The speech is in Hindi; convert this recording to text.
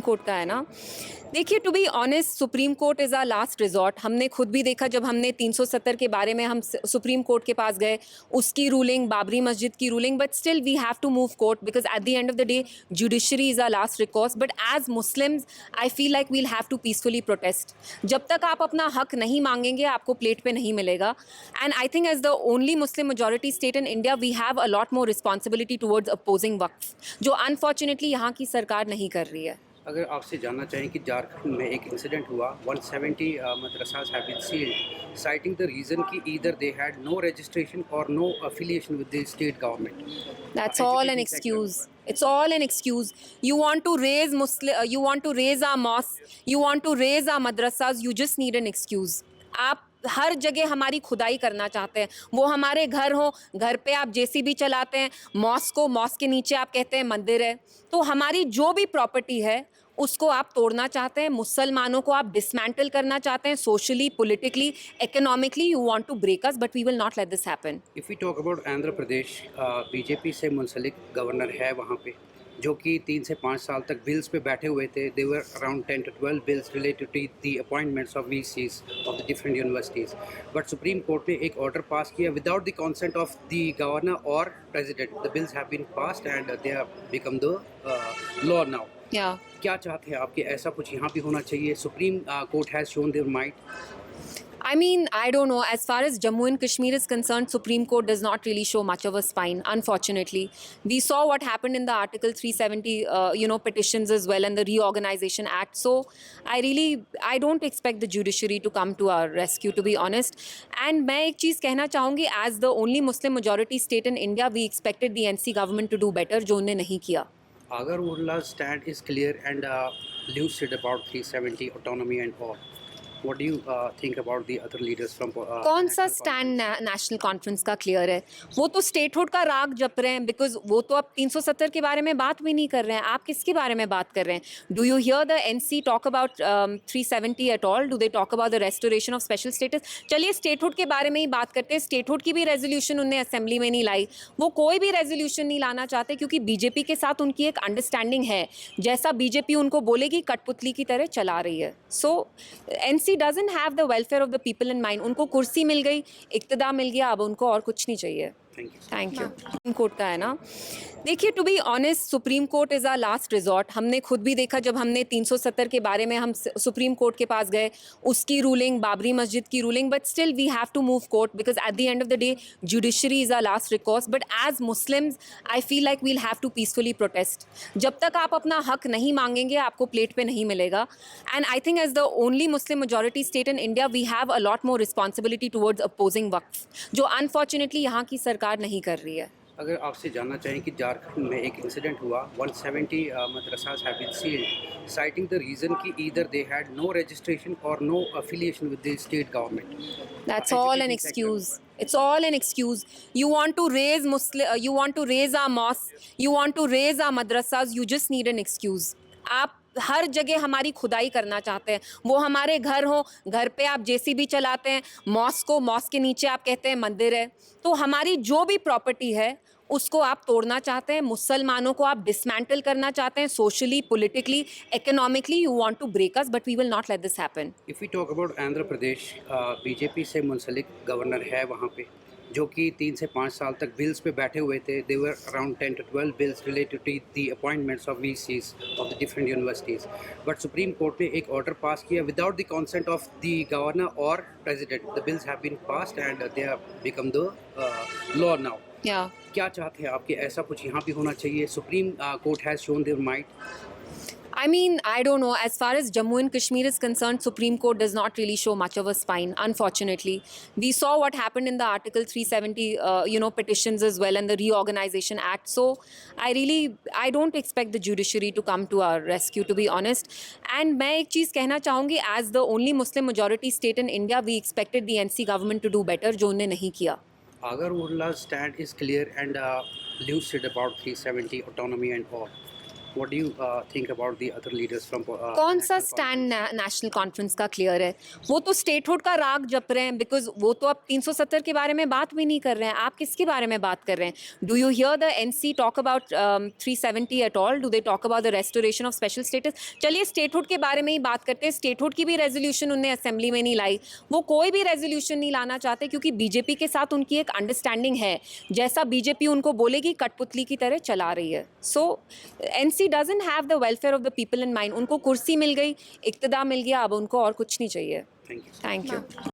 कोर्ट का है ना। देखिए, to be honest, supreme court is our last resort. हमने खुद भी देखा जब हमने 370 के बारे में हम सुप्रीम कोर्ट के पास गए, उसकी रूलिंग, बाबरी मस्जिद की ruling, but still we have to move court because at the end of the day judiciary is our last recourse. But as Muslims I feel like we'll have to peacefully protest. जब तक आप अपना हक नहीं मांगेंगे, आपको प्लेट पे नहीं मिलेगा। And I think as the only Muslim majority state in India we have a lot more responsibility towards opposing Waqf, जो अनफॉर्चुनेटली यहाँ की सरकार नहीं कर रही है। अगर आपसे जानना चाहें कि झारखंड में एक इंसिडेंट हुआ, 170 madrasas have been sealed, citing the reason कि either they had no registration or no affiliation with the state government. That's all an Education sector. excuse. It's all an excuse. You want to raise you want to raise our mosques, you want to raise our madrasas, you just need an excuse. आप हर जगह हमारी खुदाई करना चाहते हैं। वो हमारे घर हो, घर पे आप जेसीबी चलाते हैं, मॉस्क के नीचे आप कहते हैं मंदिर है। तो हमारी जो भी प्रॉपर्टी है उसको आप तोड़ना चाहते हैं, मुसलमानों को आप डिसमेंटल करना चाहते हैं, socially, politically, economically you want to break us, but we will not let this happen. If we talk about Andhra Pradesh, BJP से मुंसलिक गवर्नर है वहाँ पे, जो कि 3 से 5 साल तक बिल्स पे बैठे हुए थे। They were around 10 to 12 bills related to the appointments of VCs of the different universities. But Supreme Court ने एक ऑर्डर पास किया without the consent of the governor और president. The bills have been passed and they have become the law now. क्या चाहते हैं आपके, ऐसा कुछ यहाँ भी होना चाहिए? Supreme court has shown their might. I mean, I don't know. As far as Jammu and Kashmir is concerned, Supreme Court does not really show much of a spine, unfortunately. We saw what happened in the Article 370, petitions as well, and the Reorganization Act. So, I don't expect the judiciary to come to our rescue, to be honest. And मैं एक चीज़ कहना चाहूँगी, as the only Muslim majority state in India, we expected the NC government to do better, जो उन्होंने नहीं किया. Agar Urla's stand is clear and lucid about 370 autonomy and all, what do you think about the other leaders from कौन सा national stand conference? National conference का क्लियर है? वो तो स्टेटहुड का राग जप रहे हैं, बिकॉज वो तो अब 370 के बारे में बात भी नहीं कर रहे हैं। आप किसके बारे में बात कर रहे हैं? Do you here the NC talk about 370 at all? Do they talk about the restoration of special status? चलिए स्टेटहुड के बारे में ही बात करते हैं। स्टेटहुड की भी रेजोल्यूशन उन्हें असेंबली में नहीं लाई। वो कोई भी रेजोल्यूशन नहीं लाना चाहते क्योंकि बीजेपी के साथ उनकी एक अंडरस्टैंडिंग है, जैसा बीजेपी उनको बोलेगी कठपुतली की तरह चला रही है। So NC doesn't have the welfare of the people in mind. उनको कुर्सी मिल गई, इक्तदा मिल गया, अब उनको और कुछ नहीं चाहिए। Thank you. सुप्रीम कोर्ट का है ना। देखिए, to be honest, supreme court is our last resort. हमने खुद भी देखा जब हमने 370 के बारे में हम सुप्रीम कोर्ट के पास गए, उसकी रूलिंग, बाबरी मस्जिद की ruling, but still we have to move court because at the end of the day judiciary is our last recourse. But as Muslims I feel like we'll have to peacefully protest. जब तक आप अपना हक नहीं मांगेंगे, आपको प्लेट पे नहीं मिलेगा। And I think as the only Muslim majority state in India we have a lot more responsibility towards opposing Waqf, जो अनफॉर्चुनेटली यहाँ की सरकार नहीं कर रही है। अगर आपसे जानना चाहें कि झारखंड में एक इंसिडेंट हुआ, 170 madrasas have been sealed, citing the reason कि either they had no registration or no affiliation with the state government. That's all an Education sector. excuse. It's all an excuse. You want to raise you want to raise our mosques, you want to raise our madrasas, you just need an excuse. आप हर जगह हमारी खुदाई करना चाहते हैं। वो हमारे घर हो, घर पे आप जेसीबी चलाते हैं, मॉस्क के नीचे आप कहते हैं मंदिर है। तो हमारी जो भी प्रॉपर्टी है उसको आप तोड़ना चाहते हैं, मुसलमानों को आप डिसमेंटल करना चाहते हैं, socially, politically, economically you want to break us, but we will not let this happen. If we talk about Andhra Pradesh, BJP से मुंसलिक गवर्नर है वहाँ पे, जो कि 3 से 5 साल तक बिल्स पे बैठे हुए थे। They were around 10 to 12 bills related to the appointments of VCs of the different universities. But Supreme Court ने एक ऑर्डर पास किया without the consent of the governor और president. The bills have been passed and they have become the law now. क्या चाहते हैं आपके, ऐसा कुछ यहाँ भी होना चाहिए? Supreme court has shown their might. I mean, I don't know. As far as Jammu and Kashmir is concerned, Supreme Court does not really show much of a spine, unfortunately. We saw what happened in the Article 370, petitions as well, and the Reorganization Act. So, I don't expect the judiciary to come to our rescue, to be honest. And मैं एक चीज़ कहना चाहूँगी, as the only Muslim majority state in India, we expected the NC government to do better, जो उन्होंने नहीं किया. Agar Urla's stand is clear and lucid about 370 autonomy and all, What do you think about the other leaders from कौन सा National stand Conference? National conference का क्लियर है? वो तो स्टेटहुड का राग जप रहे हैं, बिकॉज वो तो अब 370 के बारे में बात भी नहीं कर रहे हैं. आप किसके बारे में बात कर रहे हैं? Do you here the NC talk about 370 at all? Do they talk about the restoration of special status? चलिए स्टेटहुड के बारे में ही बात करते हैं. स्टेटहुड की भी रेजोल्यूशन उनने असेंबली में नहीं लाई. वो कोई भी रेजोल्यूशन नहीं लाना चाहते क्योंकि बीजेपी के साथ उनकी एक अंडरस्टैंडिंग है. जैसा बीजेपी उनको बोलेगी कठपुतली की तरह चला रही है. So NC doesn't have the welfare of the people in mind. उनको कुर्सी मिल गई, इक्तदा मिल गया, अब उनको और कुछ नहीं चाहिए. Thank you. Thank you.